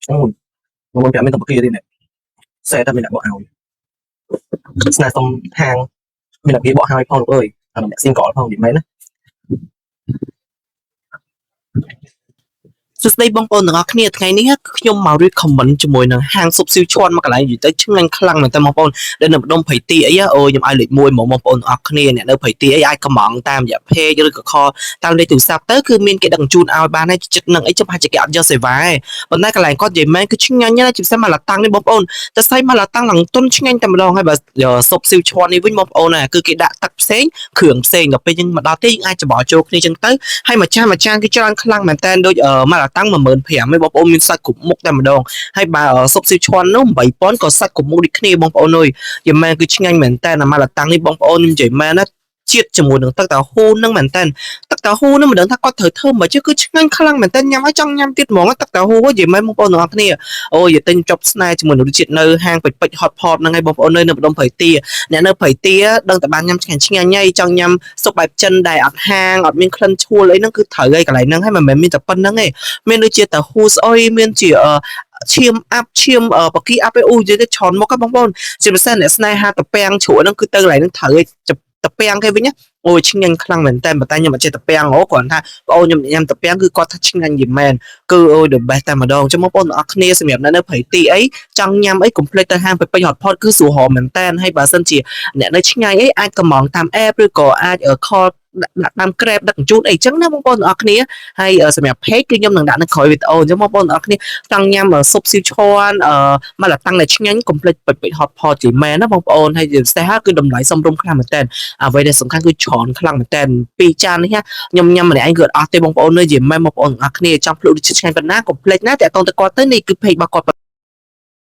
Ôi, mà mình cảm ơn tập kia đi này. Xe ta mình đã bỏ ảo. Này xong hàng mình đã bị bỏ hai phong ơi. À, mình đã xin có phong điểm mấy nè. សួស្តីបងប្អូនទាំងអស់គ្នាថ្ងៃនេះខ្ញុំមក recommend ជាមួយនឹងហាងស៊ុបស៊ីវឈ័នមកកន្លែងនិយាយទៅឆ្ងាញ់ខ្លាំងមែនតើបងប្អូនដែលនៅម្ដុំភ័យទីអីអូខ្ញុំឲ្យលេខ1ហ្មងបងប្អូនទាំងអស់គ្នាអ្នកនៅភ័យទីអីអាចកំងតាមរយៈ page ឬក៏ call តាមលេខទូរស័ព្ទទៅគឺមានគេដឹកជញ្ជូនឲ្យបានហើយចិត្តនឹងអីចាំបាច់គេអត់យកសេវាទេប៉ុន្តែកន្លែងគាត់និយាយមែនគឺឆ្ងាញ់ណាស់ជាពិសេសមកឡាតាំងនេះបងប្អូនតែស្អីមកឡាតាំងឡើងទុនឆ្ងាញ់តែម្ដងហើយបើស៊ុបស៊ីវឈ័ននេះវិញបងប្អូនគឺគេដាក់ទឹកផ្សេងគ្រឿងផ្សេងដល់ពេលយើងមកដល់ទីយើងអាចច្របល់ចូលគ្នាចឹងទៅហើយមួយចានគឺច្រើនខ្លាំងមែនតើដូចមកឡាតាំង15000ឯងបងប្អូនមានសាច់គ្រប់មុខតែម្ដងហើយបើស៊ុបស៊ីវឈ័ននោះ8000ក៏សាច់គ្រប់មុខដូចគ្នាបងប្អូនអើយយ៉ាម៉ែនគឺឆ្ងាញ់មែនតើអាមកឡាតាំងនេះបងប្អូនខ្ញុំនិយាយមែនណាជាតិជាមួយនឹងទឹកតាហ៊ូនឹងមែនតើទឹកតាហ៊ូនឹងមិនដឹងថាគាត់ត្រូវធ្វើមកchứគឺឆ្ងាញ់ខ្លាំងមែនតើញ៉ាំហើយចង់ញ៉ាំទៀតហ្មងទឹកតាហ៊ូនិយាយមែនបងប្អូនទាំងអស់គ្នាអូយទិញចប់ស្នេហ៍ជាមួយនឹងរសជាតិនៅហាងពេជ្រ hot pot ហ្នឹងហើយបងប្អូននៅម្ដុំព្រៃទាអ្នកនៅព្រៃទាដឹងតែបានញ៉ាំឆ្ងាញ់ហើយចង់ញ៉ាំស៊ុបបែបចិនដែលអត់ហាងអត់មានក្លិនឆួលអីហ្នឹងគឺត្រូវហើយកន្លែងហ្នឹងហើយមិនមែនមានតែប៉ុណ្្នឹងទេមានដូចជាតាហ៊ូស្អុយមានជាឈាមអាប់ឈាមបកីអាប់អ៊ូនិយាយទៅច្រើនមកបងប្អូនជាពិសេសអ្នកស្នេហាតាពាំងជ្រក់ហ្នឹងគឺទៅកន្លែងហ្នឹងត្រូវឲ្យតាពាំងគេវិញណាអូយឆ្ងាញ់ខ្លាំងមែនតើប៉ុន្តែខ្ញុំអត់ចេះតាពាំងហ៎គ្រាន់ថាបងអូនខ្ញុំញ៉ាំតាពាំងគឺគាត់ថាឆ្ងាញ់យីមែនគឺអូយ the best តែម្ដងចឹងបងប្អូនទាំងអស់គ្នាសម្រាប់នៅព្រៃទីអីចង់ញ៉ាំអីកុំភ្លេចទៅហាងពេជ្រ hot pot គឺស្រួលហមមែនតើហើយបើសិនជាអ្នកនៅឆ្ងាយអីអាចកំងតាម app ឬក៏អាច call ដាក់តាម Grab ដឹកជញ្ជូនអីចឹងណាបងប្អូនទាំងអស់គ្នាហើយសម្រាប់ page គឺខ្ញុំនឹងដាក់នៅក្រោយវីដេអូអញ្ចឹងបងប្អូនទាំងអស់គ្នាចង់ញ៉ាំស៊ុបស៊ីវឈ័នមកឡាតាំងដែលឆ្ងាញ់កុំភ្លេចពេជ្រ hot pot ជាមែនណាបងប្អូនហើយជាពិសេសគឺតម្លៃសមរម្យខ្លាំងមែនតើអ្វីដែលសំខាន់គឺច្រើនខ្លាំងមែនតើពីរចាននេះខ្ញុំញ៉ាំម្នាក់ឯងគឺអត់អស់ទេបងប្អូនអើយជាមែនបងប្អូនទាំងអស់គ្នាចង់ភ្លក់រសជាតិឆ្ងាញ់ប៉ុណ្ណាកុំភ្លេចណាតាក់ទងទៅគាត់ទៅនេះគឺ page របស់គាត់